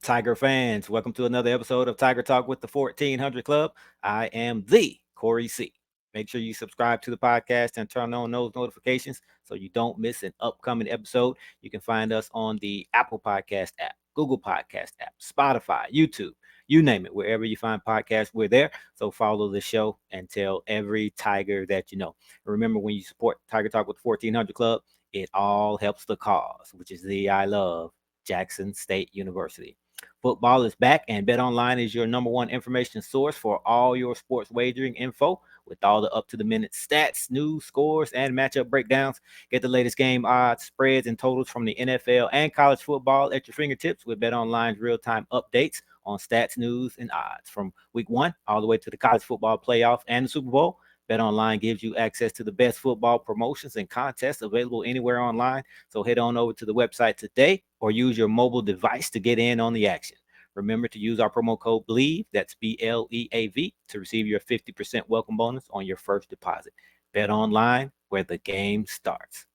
Tiger fans? Welcome to another episode of Tiger Talk with the 1400 Club. I am the Corey C. Make sure you subscribe to the podcast and turn on those notifications so you don't miss an upcoming episode. You can find us on the Apple Podcast app, Google Podcast app, Spotify, YouTube, you name it. Wherever you find podcasts, we're there. So follow the show and tell every Tiger that you know. Remember, when you support Tiger Talk with the 1400 Club, it all helps the cause, which is the I love Jackson State University. Football is back, and BetOnline is your number one information source for all your sports wagering info with all the up-to-the-minute stats, news, scores, and matchup breakdowns. Get the latest game odds, spreads, and totals from the NFL and college football at your fingertips with BetOnline's real-time updates on stats, news, and odds from Week 1 all the way to the college football playoff and the Super Bowl. BetOnline gives you access to the best football promotions and contests available anywhere online. So head on over to the website today or use your mobile device to get in on the action. Remember to use our promo code BLEAV, that's BLEAV, to receive your 50% welcome bonus on your first deposit. BetOnline, where the game starts.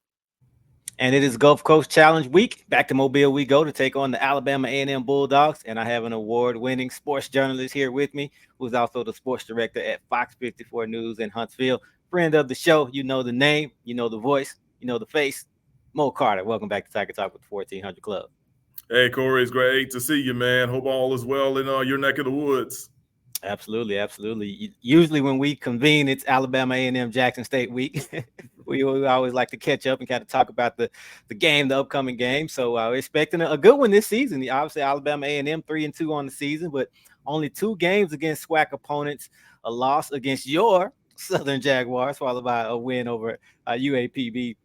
And it is Gulf Coast Challenge Week. Back to Mobile we go to take on the Alabama A&M Bulldogs. And I have an award-winning sports journalist here with me, who's also the sports director at Fox 54 News in Huntsville. Friend of the show, you know the name, you know the voice, you know the face. Mo Carter, welcome back to Tiger Talk with the 1400 Club. Hey, Corey, it's great to see you, man. Hope all is well in your neck of the woods. Absolutely, absolutely. Usually when we convene, it's Alabama A&M Jackson State week. we always like to catch up and kind of talk about the game, the upcoming game. So we're expecting a good one this season. Obviously, Alabama A&M 3-2 on the season, but only 2 games against SWAC opponents, a loss against your Southern Jaguars, followed by a win over UAPB.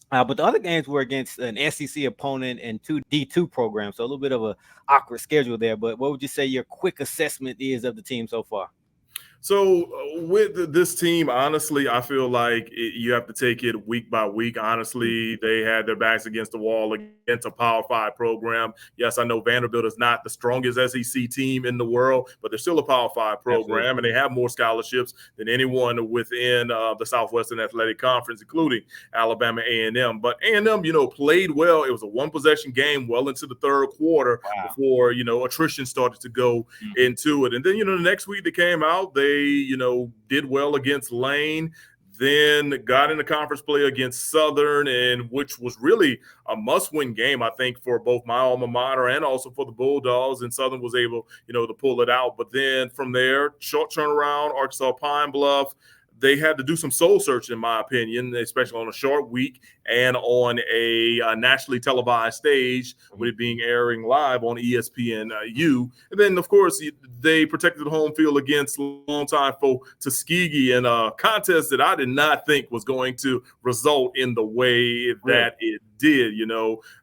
But the other games were against an SEC opponent and 2 D2 programs, so a little bit of an awkward schedule there. But what would you say your quick assessment is of the team so far? So with this team, honestly, I feel like you have to take it week by week. Honestly, they had their backs against the wall against a Power 5 program. Yes, I know Vanderbilt is not the strongest SEC team in the world, but they're still a Power 5 program. Absolutely. And they have more scholarships than anyone within the Southwestern Athletic Conference, including Alabama A&M. But A&M, played well. It was a one-possession game well into the third quarter. Wow. Before, attrition started to go into it. And then, the next week they came out, they did well against Lane, then got into conference play against Southern, and which was really a must-win game, I think, for both my alma mater and also for the Bulldogs, and Southern was able, to pull it out. But then from there, short turnaround, Arkansas Pine Bluff, they had to do some soul searching, in my opinion, especially on a short week and on a nationally televised stage, with it being airing live on ESPNU. And then, of course, they protected the home field against longtime foe Tuskegee in a contest that I did not think was going to result in the way that it did.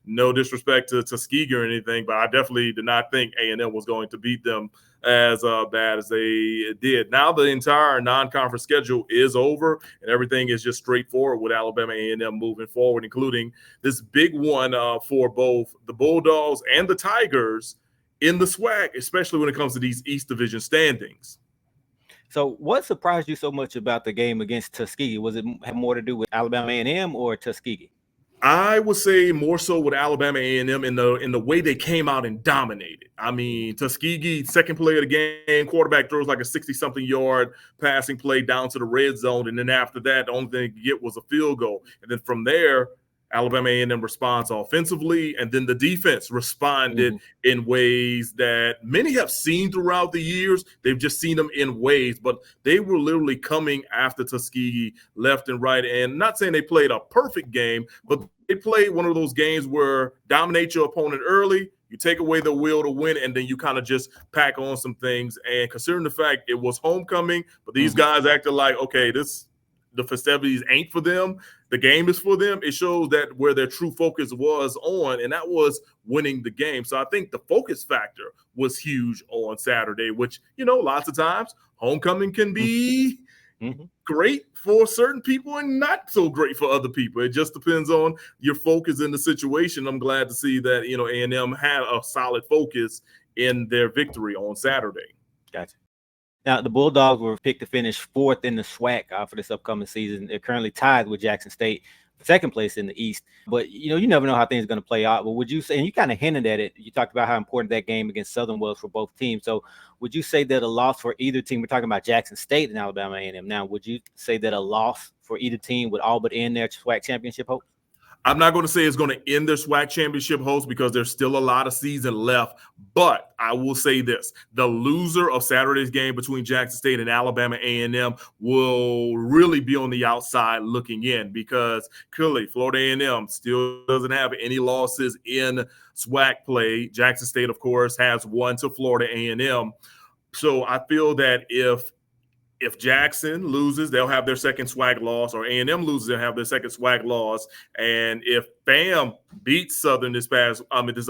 No disrespect to Tuskegee or anything, but I definitely did not think A&M was going to beat them as bad as they did. Now the entire non-conference schedule is over, and everything is just straightforward with Alabama A&M moving forward, including this big one for both the Bulldogs and the Tigers in the SWAC, especially when it comes to these East Division standings. So what surprised you so much about the game against Tuskegee? Was it have more to do with Alabama A&M or Tuskegee? I would say more so with Alabama A&M in the way they came out and dominated. I mean, Tuskegee, second play of the game, quarterback throws like a 60-something yard passing play down to the red zone, and then after that, the only thing they could get was a field goal. And then from there, Alabama A&M responds offensively, and then the defense responded in ways that many have seen throughout the years. They've just seen them in waves, but they were literally coming after Tuskegee left and right. And not saying they played a perfect game, but they played one of those games where dominate your opponent early, you take away the will to win, and then you kind of just pack on some things. And considering the fact it was homecoming, but these guys acted like, okay, the festivities ain't for them. The game is for them. It shows that where their true focus was on, and that was winning the game. So I think the focus factor was huge on Saturday, which, lots of times homecoming can be great for certain people and not so great for other people. It just depends on your focus in the situation. I'm glad to see that, A&M had a solid focus in their victory on Saturday. Gotcha. Now, the Bulldogs were picked to finish 4th in the SWAC for this upcoming season. They're currently tied with Jackson State second place in the East. But you never know how things are going to play out. But would you say, and you kind of hinted at it, you talked about how important that game against Southern was for both teams. So would you say that a loss for either team, we're talking about Jackson State and Alabama A&M now, would you say that a loss for either team would all but end their SWAC championship hopes? I'm not going to say it's going to end their SWAC championship hopes because there's still a lot of season left. But I will say this: the loser of Saturday's game between Jackson State and Alabama A&M will really be on the outside looking in, because clearly Florida A&M still doesn't have any losses in SWAC play. Jackson State, of course, has one to Florida A&M. So I feel that if Jackson loses, they'll have their second SWAC loss, or A&M loses, they'll have their second SWAC loss. And if FAM beats Southern this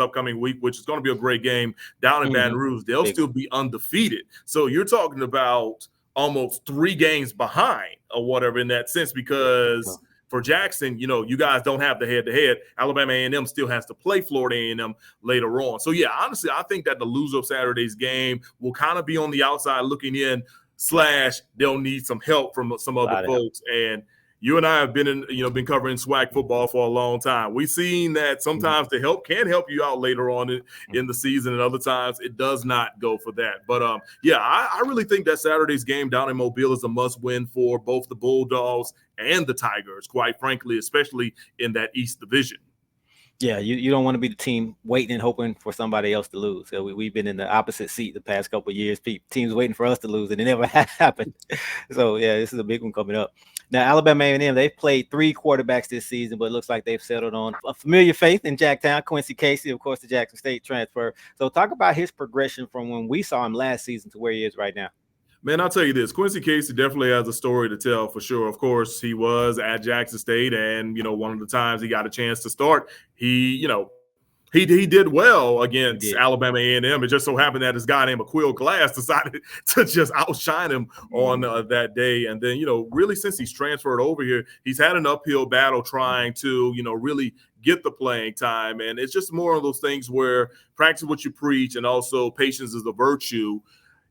upcoming week, which is going to be a great game down in Baton Rouge, they'll still be undefeated. So you're talking about almost 3 games behind or whatever in that sense, because for Jackson, you guys don't have the head-to-head. Alabama A&M still has to play Florida A&M later on. So, yeah, honestly, I think that the loser of Saturday's game will kind of be on the outside looking in, / they'll need some help from some other folks. And you and I have been been covering SWAC football for a long time. We've seen that sometimes the help can help you out later on in the season, and other times it does not go for that. But I really think that Saturday's game down in Mobile is a must-win for both the Bulldogs and the Tigers, quite frankly, especially in that East Division. Yeah, you don't want to be the team waiting and hoping for somebody else to lose. So we've been in the opposite seat the past couple of years. Teams waiting for us to lose, and it never happened. So, yeah, this is a big one coming up. Now, Alabama A&M, they've played 3 quarterbacks this season, but it looks like they've settled on a familiar face in Jacktown, Quincy Casey, of course, the Jackson State transfer. So talk about his progression from when we saw him last season to where he is right now. Man, I'll tell you this. Quincy Casey definitely has a story to tell for sure. Of course, he was at Jackson State, and, one of the times he got a chance to start, he did well against Alabama A&M. It just so happened that this guy named Aquill Glass decided to just outshine him on that day. And then, really since he's transferred over here, he's had an uphill battle trying to, really get the playing time. And it's just more of those things where practice what you preach, and also patience is a virtue.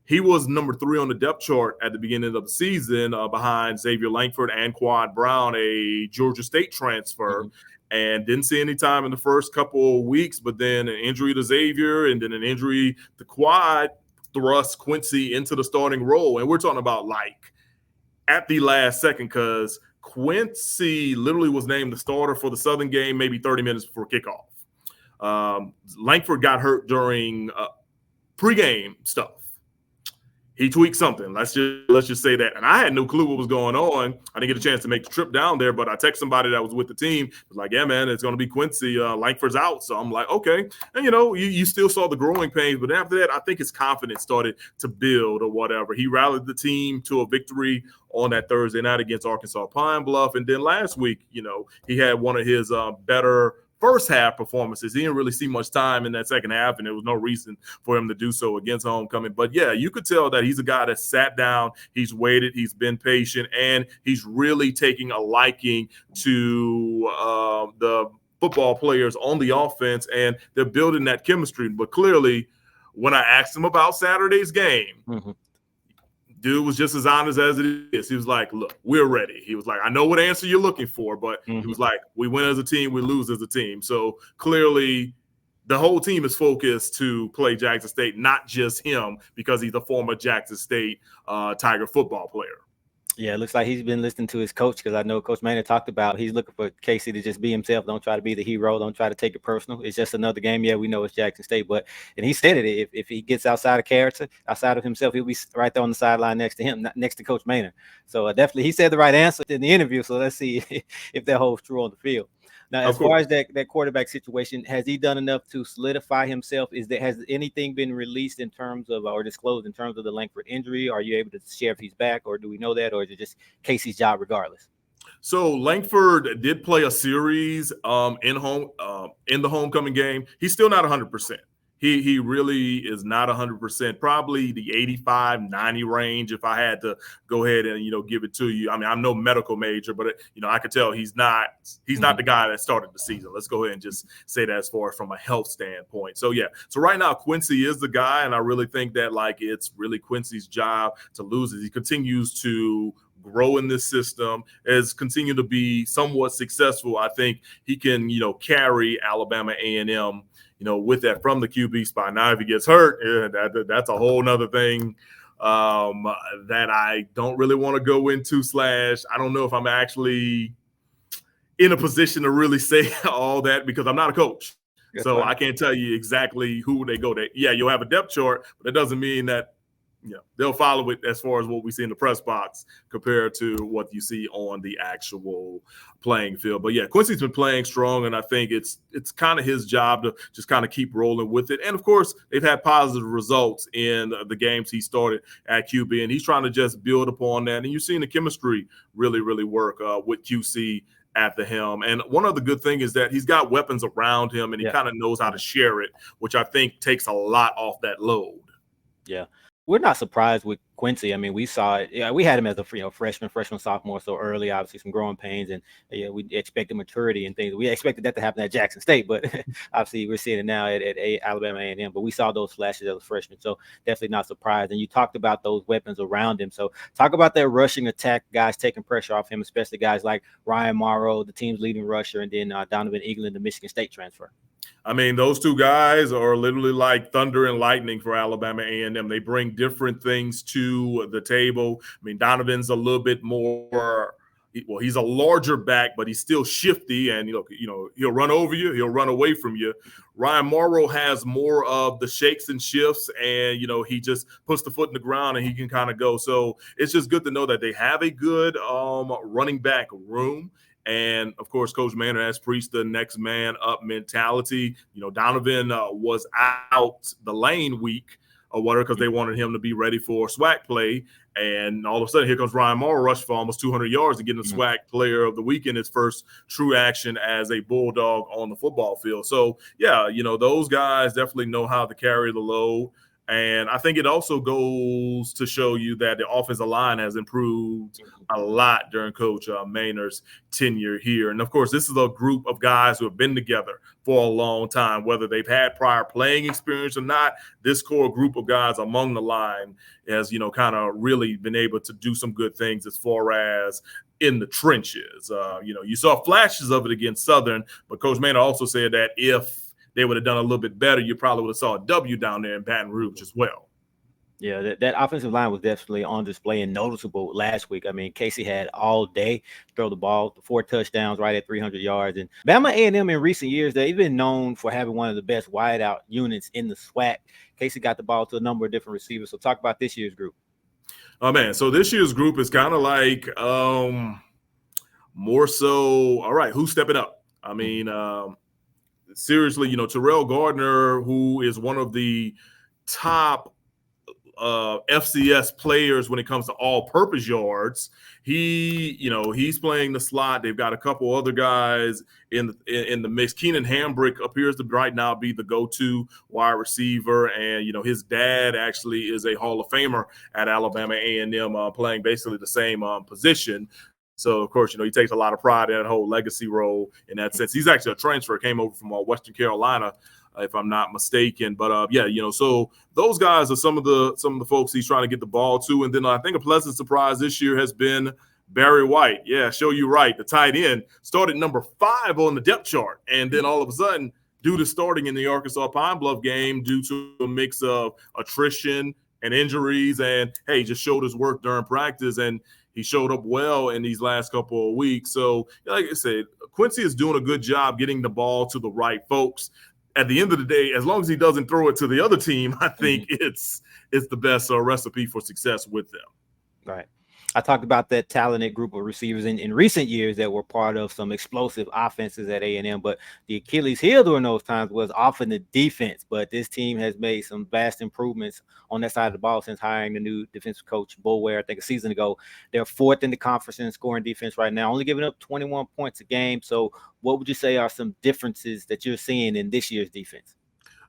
He was number 3 on the depth chart at the beginning of the season, behind Xavier Langford and Quad Brown, a Georgia State transfer, and didn't see any time in the first couple of weeks. But then an injury to Xavier and then an injury to Quad thrust Quincy into the starting role. And we're talking about at the last second, because Quincy literally was named the starter for the Southern game maybe 30 minutes before kickoff. Langford got hurt during pregame stuff. He tweaked something. Let's just say that. And I had no clue what was going on. I didn't get a chance to make the trip down there, but I texted somebody that was with the team. Was like, yeah, man, it's going to be Quincy. Langford's out. So I'm like, okay. And, you still saw the growing pains. But after that, I think his confidence started to build or whatever. He rallied the team to a victory on that Thursday night against Arkansas Pine Bluff. And then last week, he had one of his better first half performances. He didn't really see much time in that second half, and there was no reason for him to do so against Homecoming. But yeah, you could tell that he's a guy that sat down, he's waited, he's been patient, and he's really taking a liking to the football players on the offense, and they're building that chemistry. But clearly, when I asked him about Saturday's game, dude was just as honest as it is. He was like, look, we're ready. He was like, I know what answer you're looking for, but he was like, we win as a team, we lose as a team. So clearly the whole team is focused to play Jackson State, not just him, because he's a former Jackson State Tiger football player. Yeah, it looks like he's been listening to his coach, because I know Coach Maynard talked about he's looking for Casey to just be himself. Don't try to be the hero. Don't try to take it personal. It's just another game. Yeah, we know it's Jackson State, and he said it. If he gets outside of character, outside of himself, he'll be right there on the sideline next to him, next to Coach Maynard. So definitely, he said the right answer in the interview. So let's see if that holds true on the field. Now, as far as that quarterback situation, has he done enough to solidify himself? Has anything been released in terms of or disclosed in terms of the Langford injury? Are you able to share if he's back, or do we know that, or is it just Casey's job regardless? So Langford did play a series in the homecoming game. He's still not 100%. He really is not 100%, probably the 85-90 range if I had to go ahead and, give it to you. I mean, I'm no medical major, but, I could tell he's not the guy that started the season. Let's go ahead and just say that as far as from a health standpoint. So, yeah. So right now, Quincy is the guy, and I really think that, it's really Quincy's job to lose as he continues to grow in this system, has continued to be somewhat successful. I think he can, carry Alabama A&M, with that from the QB spot. Now, if he gets hurt, that's a whole nother thing that I don't really want to go into. I don't know if I'm actually in a position to really say all that because I'm not a coach. So I can't tell you exactly who they go to. Yeah, you'll have a depth chart, but that doesn't mean that they'll follow it as far as what we see in the press box compared to what you see on the actual playing field. But yeah, Quincy's been playing strong, and I think it's kind of his job to just kind of keep rolling with it. And of course, they've had positive results in the games he started at QB, and he's trying to just build upon that. And you're seeing the chemistry really, really work with QC at the helm. And one other good thing is that he's got weapons around him, and he kind of knows how to share it, which I think takes a lot off that load. Yeah. We're not surprised with Quincy. I mean, we saw it. Yeah, we had him as a freshman, sophomore, so early. Obviously, some growing pains, and we expected maturity and things. We expected that to happen at Jackson State, but obviously, we're seeing it now at Alabama A&M. But we saw those flashes as a freshman, so definitely not surprised. And you talked about those weapons around him. So talk about that rushing attack, guys taking pressure off him, especially guys like Ryan Morrow, the team's leading rusher, and then Donovan England, the Michigan State transfer. I mean, those two guys are literally like thunder and lightning for Alabama A&M. They bring different things to the table. I mean, Donovan's a little bit more, well, he's a larger back, but he's still shifty, and he'll run over you, he'll run away from you. Ryan Morrow has more of the shakes and shifts, and he just puts the foot in the ground and he can kind of go. So it's just good to know that they have a good running back room. And, of course, Coach Manor has preached the next man up mentality. Donovan was out the lane week or whatever because they wanted him to be ready for SWAC play. And all of a sudden, here comes Ryan Morrow, rushed for almost 200 yards to get the SWAC player of the week in his first true action as a Bulldog on the football field. So, yeah, those guys definitely know how to carry the load. And I think it also goes to show you that the offensive line has improved a lot during Coach Maynard's tenure here. And, of course, this is a group of guys who have been together for a long time, whether they've had prior playing experience or not. This core group of guys among the line has, kind of really been able to do some good things as far as in the trenches. You saw flashes of it against Southern, but Coach Maynard also said that if they would have done a little bit better, you probably would have saw a W down there in Baton Rouge as well. Yeah, that offensive line was definitely on display and noticeable last week. I mean, Casey had all day to throw the ball, 4 touchdowns right at 300 yards. And Bama A&M in recent years, they've been known for having one of the best wideout units in the SWAC. Casey got the ball to a number of different receivers. So talk about this year's group. Oh, man. So this year's group is kind of like more so, all right, who's stepping up? I mean, seriously, Terrell Gardner, who is one of the top FCS players when it comes to all-purpose yards, he's playing the slot. They've got a couple other guys in the mix. Keenan Hambrick appears to right now be the go-to wide receiver, and his dad actually is a Hall of Famer at Alabama A&M, playing basically the same position. So, of course, he takes a lot of pride in that whole legacy role in that sense. He's actually a transfer, came over from Western Carolina, if I'm not mistaken. But, so those guys are some of the folks he's trying to get the ball to. And then I think a pleasant surprise this year has been Barry White. Yeah, show you right. The tight end started number 5 on the depth chart. And then all of a sudden, due to starting in the Arkansas Pine Bluff game, due to a mix of attrition and injuries, and, hey, just showed his work during practice. And he showed up well in these last couple of weeks. So, like I said, Quincy is doing a good job getting the ball to the right folks. At the end of the day, as long as he doesn't throw it to the other team, I think it's the best recipe for success with them. Right. I talked about that talented group of receivers in recent years that were part of some explosive offenses at A&M, but the Achilles heel during those times was often the defense. But this team has made some vast improvements on that side of the ball since hiring the new defensive coach, Bull Ware, I think a season ago. They're 4th in the conference in scoring defense right now, only giving up 21 points a game. So what would you say are some differences that you're seeing in this year's defense?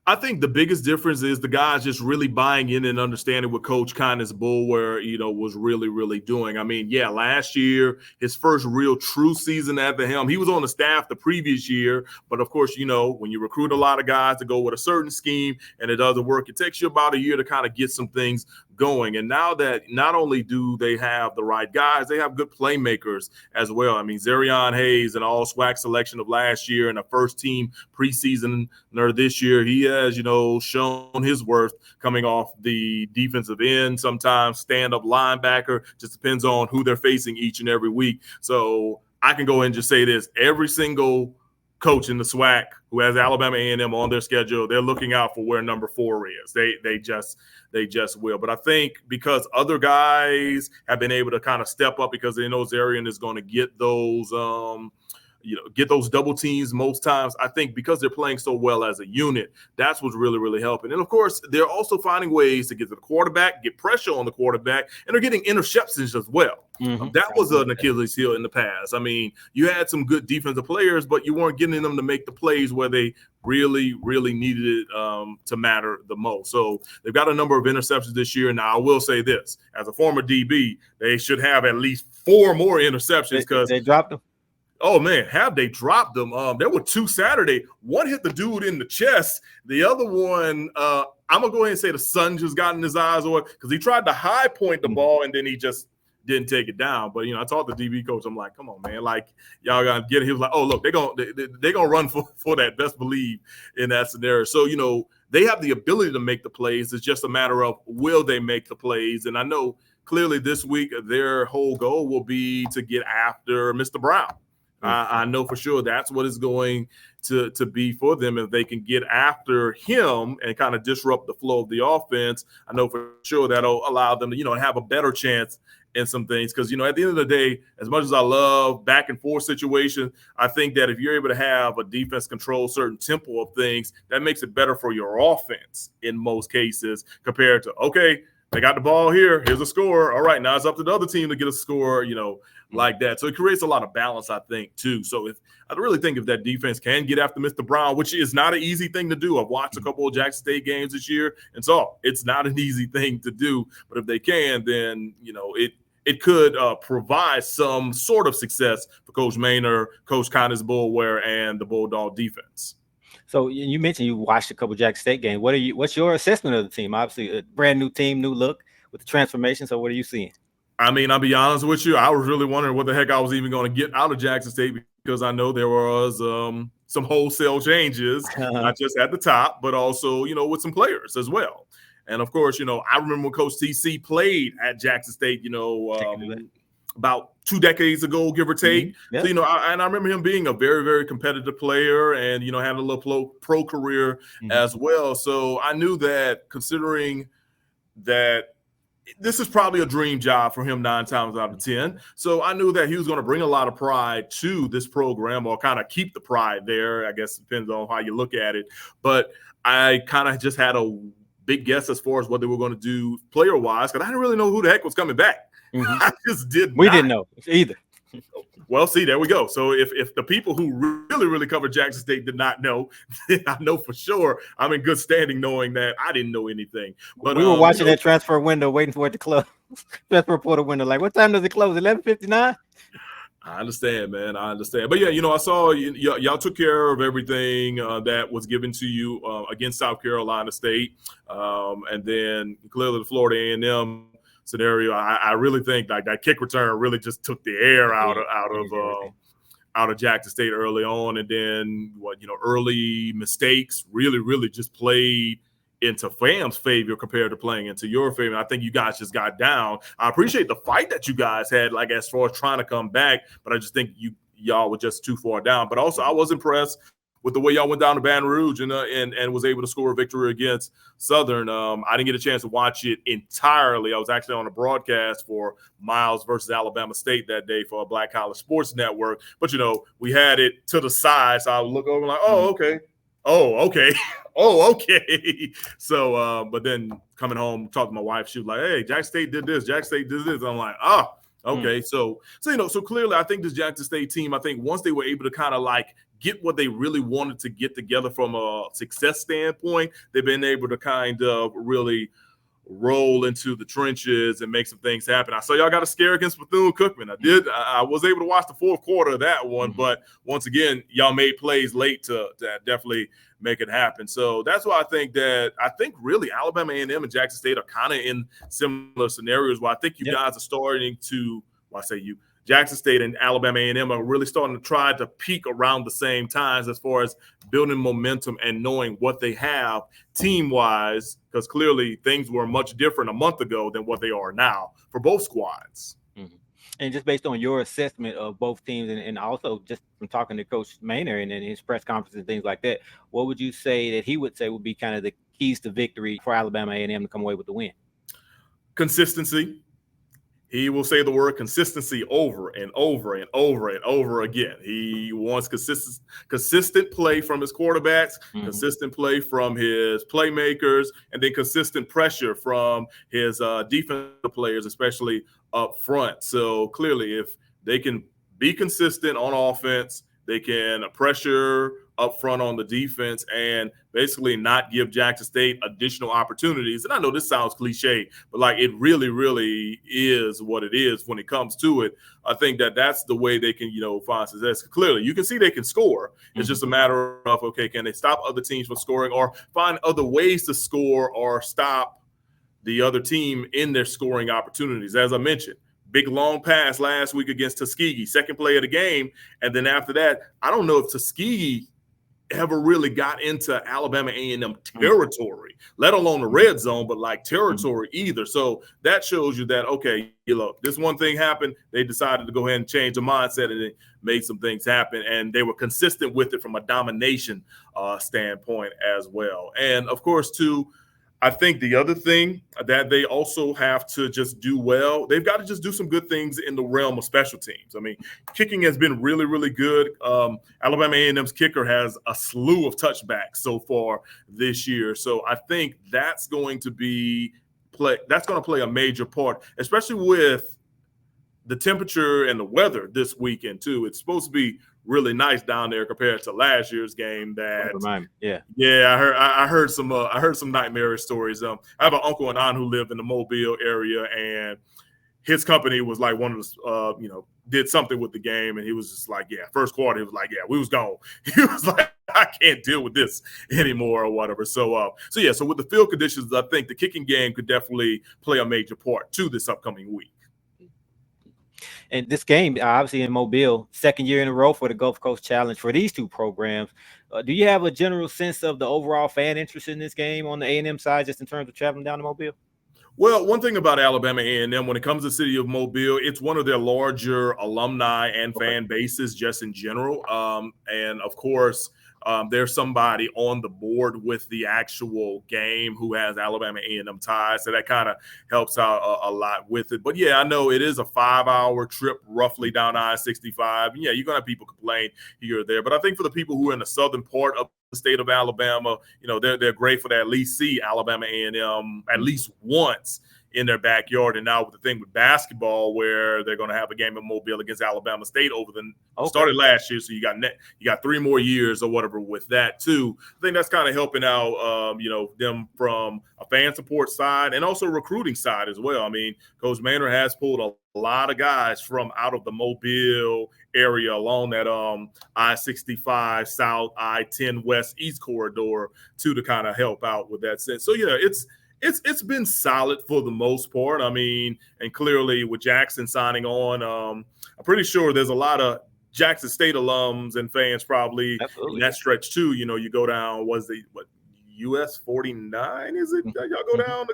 I think the biggest difference is the guys just really buying in and understanding what Coach Kindness Bullware, was really, really doing. I mean, yeah, last year, his first real true season at the helm, he was on the staff the previous year. But, of course, when you recruit a lot of guys to go with a certain scheme and it doesn't work, it takes you about a year to kind of get some things going. And now that not only do they have the right guys, they have good playmakers as well. I mean, Zarion Hayes, an all SWAC selection of last year and a first team preseasoner this year, he has, shown his worth coming off the defensive end, sometimes stand-up linebacker, just depends on who they're facing each and every week. So I can go ahead and just say this, every single coach in the SWAC who has Alabama A&M on their schedule, they're looking out for where number 4 is. They just will. But I think because other guys have been able to kind of step up because they know Zarian is going to get those get those double teams most times. I think because they're playing so well as a unit, that's what's really, really helping. And of course, they're also finding ways to get to the quarterback, get pressure on the quarterback, and they're getting interceptions as well. Mm-hmm. That was an Achilles heel in the past. I mean, you had some good defensive players, but you weren't getting them to make the plays where they really, really needed it to matter the most. So they've got a number of interceptions this year. Now, I will say this, as a former DB, they should have at least 4 more interceptions because they dropped them. Oh, man, have they dropped them? There were 2 Saturday. One hit the dude in the chest. The other one, I'm going to go ahead and say the sun just got in his eyes because he tried to high point the ball and then he just didn't take it down. But, I told the DB coach, I'm like, come on, man. Like, y'all got to get it. He was like, oh, look, they're gonna run for that. Best believe in that scenario. So, they have the ability to make the plays. It's just a matter of will they make the plays? And I know clearly this week their whole goal will be to get after Mr. Brown. I know for sure that's what it's going to be for them. If they can get after him and kind of disrupt the flow of the offense, I know for sure that'll allow them to, have a better chance in some things. Because, at the end of the day, as much as I love back and forth situations, I think that if you're able to have a defense control certain tempo of things, that makes it better for your offense in most cases compared to, okay, they got the ball here. Here's a score. All right, now it's up to the other team to get a score, like that. So it creates a lot of balance, I think, too. So I really think if that defense can get after Mr. Brown, which is not an easy thing to do. I've watched a couple of Jackson State games this year, and so it's not an easy thing to do. But if they can, then, it could provide some sort of success for Coach Maynor, Coach Connors Bullware, and the Bulldog defense. So you mentioned you watched a couple of Jackson State games. What's your assessment of the team? Obviously, a brand new team, new look with the transformation. So what are you seeing? I mean, I'll be honest with you. I was really wondering what the heck I was even going to get out of Jackson State because I know there was some wholesale changes, not just at the top, but also, with some players as well. And of course, I remember when Coach TC played at Jackson State, about 2 decades ago, give or take. Mm-hmm. Yep. So, I remember him being a very, very competitive player and, having a little pro career as well. So I knew that considering that this is probably a dream job for him 9 times out of 10. So I knew that he was going to bring a lot of pride to this program or kind of keep the pride there. I guess it depends on how you look at it. But I kind of just had a big guess as far as what they were going to do player-wise because I didn't really know who the heck was coming back. Mm-hmm. I just did We didn't know either. Well, see, there we go. So if the people who really, really covered Jackson State did not know, then I know for sure I'm in good standing knowing that I didn't know anything. But we were watching that transfer window, waiting for it to close. Transfer portal window. Like, what time does it close? 11:59? I understand, man. I understand. But, yeah, I saw y'all took care of everything that was given to you against South Carolina State. And then clearly the Florida A&M scenario, I really think like that kick return really just took the air out of Jackson State early on, and then early mistakes really just played into FAM's favor compared to playing into your favor. I think you guys just got down. I appreciate the fight that you guys had, like as far as trying to come back, but I just think y'all were just too far down. But also, I was impressed with the way y'all went down to Baton Rouge and was able to score a victory against Southern. I didn't get a chance to watch it entirely. I was actually on a broadcast for Miles versus Alabama State that day for a Black College Sports Network. But, we had it to the side, so I would look over like, oh, okay. Oh, okay. Oh, okay. So, but then coming home, talking to my wife, she was like, hey, Jackson State did this. Jackson State did this. I'm like, okay. So clearly I think this Jackson State team, I think once they were able to kind of like get what they really wanted to get together from a success standpoint, they've been able to kind of really roll into the trenches and make some things happen. I saw y'all got a scare against Bethune-Cookman. I was able to watch the fourth quarter of that one, but once again, y'all made plays late to definitely make it happen. So that's why I think really Alabama A&M and Jackson State are kind of in similar scenarios where I think you guys are starting to, well, I say you, Jackson State and Alabama A&M are really starting to try to peak around the same times as far as building momentum and knowing what they have team-wise, because clearly things were much different a month ago than what they are now for both squads. And just based on your assessment of both teams, and also just from talking to Coach Maynard and his press conferences and things like that, what would you say that he would say would be kind of the keys to victory for Alabama A&M to come away with the win? Consistency. He will say the word consistency over and over and over and over again. He wants consistent play from his quarterbacks, consistent play from his playmakers, and then consistent pressure from his defensive players, especially up front. So clearly, if they can be consistent on offense, they can pressure up front on the defense and basically not give Jackson State additional opportunities. And I know this sounds cliche, but like it really, really is what it is when it comes to it. I think that's the way they can, find success. Clearly, you can see they can score. It's just a matter of, okay, can they stop other teams from scoring or find other ways to score or stop the other team in their scoring opportunities? As I mentioned, big long pass last week against Tuskegee, second play of the game. And then after that, I don't know if Tuskegee ever really got into Alabama A&M territory, let alone the red zone, but like territory either. So that shows you that, okay, look, this one thing happened. They decided to go ahead and change the mindset and it made some things happen. And they were consistent with it from a domination standpoint as well. And of course, too, I think the other thing that they also have to just do well, they've got to just do some good things in the realm of special teams. I mean, kicking has been really, really good. Alabama A&M's kicker has a slew of touchbacks so far this year. So I think that's going to play a major part, especially with the temperature and the weather this weekend too. It's supposed to be really nice down there compared to last year's game. I heard some nightmarish stories. I have an uncle and aunt who live in the Mobile area, and his company was like one of the did something with the game, and he was just like, first quarter, he was like, we was gone. He was like, I can't deal with this anymore or whatever. So with the field conditions, I think the kicking game could definitely play a major part to this upcoming week. And this game, obviously in Mobile, second year in a row for the Gulf Coast Challenge for these two programs. Do you have a general sense of the overall fan interest in this game on the A&M side, just in terms of traveling down to Mobile? Well, one thing about Alabama A&M, when it comes to the city of Mobile, it's one of their larger alumni and fan bases just in general. And of course, there's somebody on the board with the actual game who has Alabama A&M ties. So that kind of helps out a lot with it. But I know it is a 5-hour trip roughly down I-65. You're going to have people complain here or there. But I think for the people who are in the southern part of the state of Alabama, they're grateful to at least see Alabama A&M at least once in their backyard. And now with the thing with basketball, where they're going to have a game in Mobile against Alabama State started last year, so you got 3 more years or whatever with that too. I think that's kind of helping out, them from a fan support side and also recruiting side as well. I mean, Coach Maynard has pulled a lot of guys from out of the Mobile area along that I-65 South, I-10 West East corridor to kind of help out with that sense. So it's been solid for the most part. I mean, and clearly with Jackson signing on, I'm pretty sure there's a lot of Jackson State alums and fans probably in that stretch too. You go down, US 49? Is it? Y'all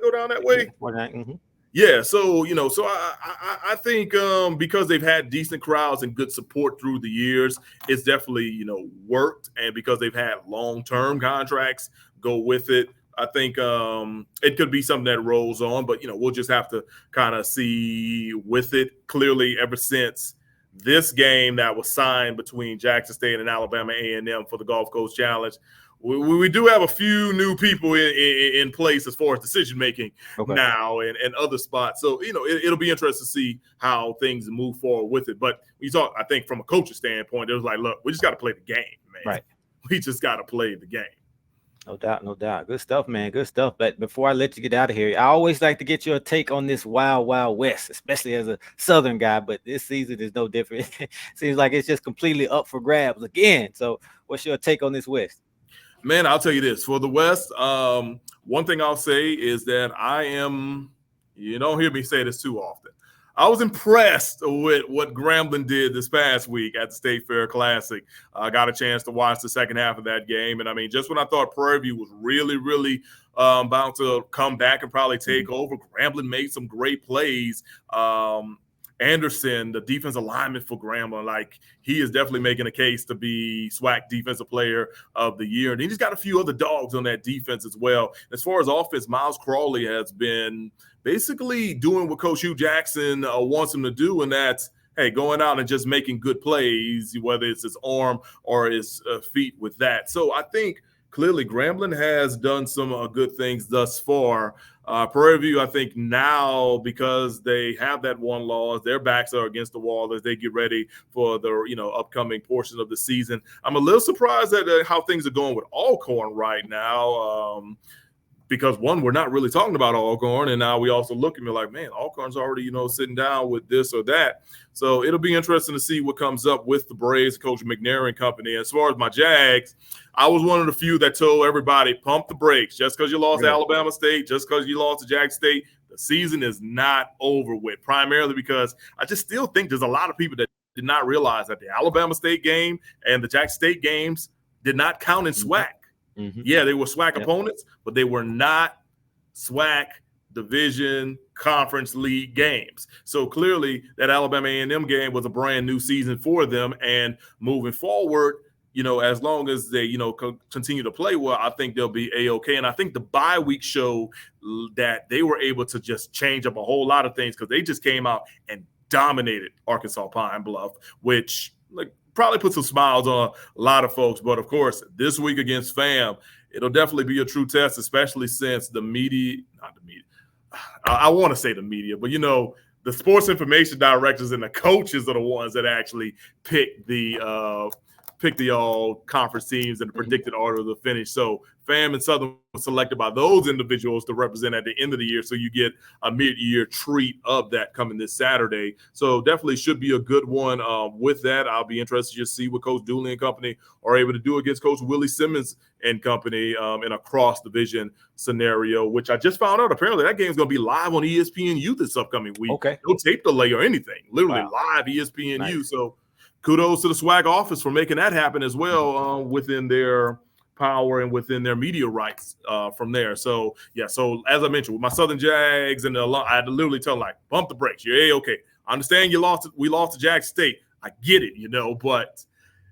go down that way? 49. Yeah, so I think because they've had decent crowds and good support through the years, it's definitely worked, and because they've had long-term contracts go with it, I think it could be something that rolls on, but we'll just have to kind of see with it. Clearly, ever since this game that was signed between Jackson State and Alabama A&M for the Gulf Coast Challenge, we do have a few new people in place as far as decision making now and other spots. So it'll be interesting to see how things move forward with it. But you talk, I think, from a coach's standpoint, it was like, look, we just got to play the game, man. Right. We just got to play the game. No doubt, no doubt. Good stuff, man. Good stuff. But before I let you get out of here, I always like to get your take on this wild, wild west, especially as a Southern guy. But this season is no different. Seems like it's just completely up for grabs again. So, what's your take on this west? Man, I'll tell you this for the West. One thing I'll say is that I am, you don't hear me say this too often. I was impressed with what Grambling did this past week at the State Fair Classic. I got a chance to watch the second half of that game. And I mean, just when I thought Prairie View was really, really about to come back and probably take over, Grambling made some great plays. Anderson, the defensive lineman for Grambling, like he is definitely making a case to be SWAC Defensive Player of the Year. And he's got a few other dogs on that defense as well. As far as offense, Miles Crawley has been basically doing what Coach Hugh Jackson wants him to do, and that's, hey, going out and just making good plays, whether it's his arm or his feet with that. So I think clearly Grambling has done some good things thus far. Prairie View, I think now, because they have that one loss, their backs are against the wall as they get ready for the upcoming portions of the season. I'm a little surprised at how things are going with Alcorn right now. Because one, we're not really talking about Alcorn, and now we also look at me like, man, Alcorn's already, sitting down with this or that. So it'll be interesting to see what comes up with the Braves, Coach McNair and company. As far as my Jags, I was one of the few that told everybody, pump the brakes. Just because you lost to Alabama State, just because you lost to Jack State, the season is not over with, primarily because I just still think there's a lot of people that did not realize that the Alabama State game and the Jack State games did not count in SWAC. Mm-hmm. Yeah, they were SWAC opponents, but they were not SWAC division conference league games. So clearly that Alabama A&M game was a brand new season for them. And moving forward, as long as they, continue to play well, I think they'll be A-okay. And I think the bye week show that they were able to just change up a whole lot of things because they just came out and dominated Arkansas Pine Bluff, which probably put some smiles on a lot of folks. But, of course, this week against FAM, it'll definitely be a true test, especially since the media – not the media. I want to say the media, but, the sports information directors and the coaches are the ones that actually pick the all conference teams and the predicted order of the finish. So FAM and Southern was selected by those individuals to represent at the end of the year. So you get a mid-year treat of that coming this Saturday. So definitely should be a good one. With that, I'll be interested to just see what Coach Dooley and company are able to do against Coach Willie Simmons and company in a cross-division scenario, which I just found out. Apparently that game's going to be live on ESPNU this upcoming week. Okay. No tape delay or anything. Literally live ESPNU. Nice. So kudos to the SWAC office for making that happen as well within their power and within their media rights from there. So, yeah, so as I mentioned, with my Southern Jags, and I had to literally tell them, like, bump the brakes. You're A-okay. I understand we lost to Jack State. I get it, but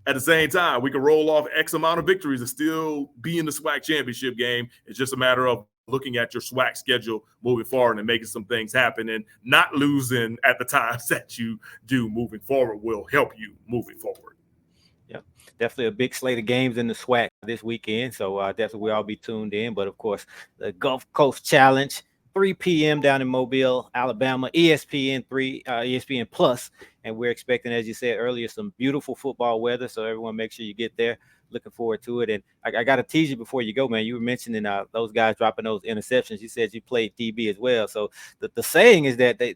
at the same time, we can roll off X amount of victories and still be in the SWAC championship game. It's just a matter of looking at your SWAC schedule moving forward and making some things happen, and not losing at the times that you do moving forward will help you moving forward. Yeah, definitely a big slate of games in the SWAC this weekend. So definitely we'll all be tuned in. But of course, the Gulf Coast Challenge, 3 p.m. down in Mobile, Alabama, ESPN Plus. And we're expecting, as you said earlier, some beautiful football weather. So everyone make sure you get there. Looking forward to it. And I got to tease you before you go, man. You were mentioning those guys dropping those interceptions. You said you played DB as well. So the saying is that they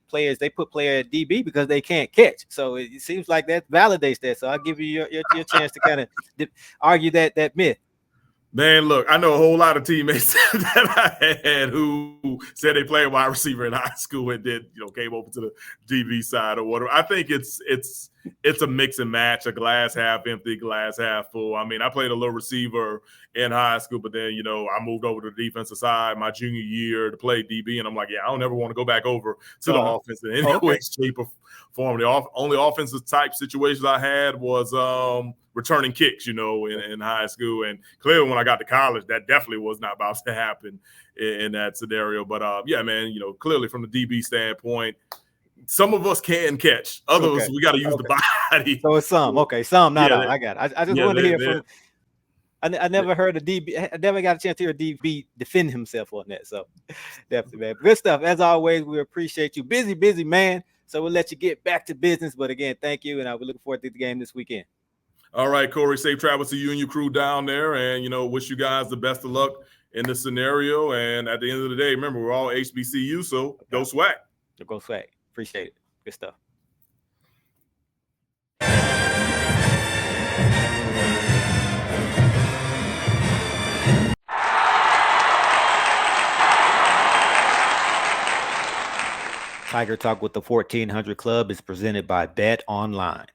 put player at DB because they can't catch. So it seems like that validates that. So I'll give you your chance to kind of argue that myth. Man, look, I know a whole lot of teammates that I had who said they played wide receiver in high school and then, came over to the DB side or whatever. I think it's a mix and match, a glass half empty, glass half full. I mean, I played a little receiver in high school, but then, I moved over to the defensive side my junior year to play DB. And I'm like, yeah, I don't ever want to go back over to the offense in any way, shape, or form. The only offensive type situations I had was returning kicks, in high school. And clearly when I got to college, that definitely was not about to happen in that scenario. But yeah, man, clearly from the DB standpoint, some of us can catch. Others, we got to use the body. So it's some. Okay, some, not all. I got it. I just wanted to hear from – I never heard a DB – I never got a chance to hear a DB defend himself on that. So definitely, man. Good stuff. As always, we appreciate you. Busy man. So we'll let you get back to business. But again, thank you, and we're looking forward to the game this weekend. All right, Corey, safe travels to you and your crew down there. And, wish you guys the best of luck in this scenario. And at the end of the day, remember, we're all HBCU, so go SWAC. Go SWAC. Appreciate it. Good stuff. Tiger Talk with the 1400 Club is presented by BetOnline.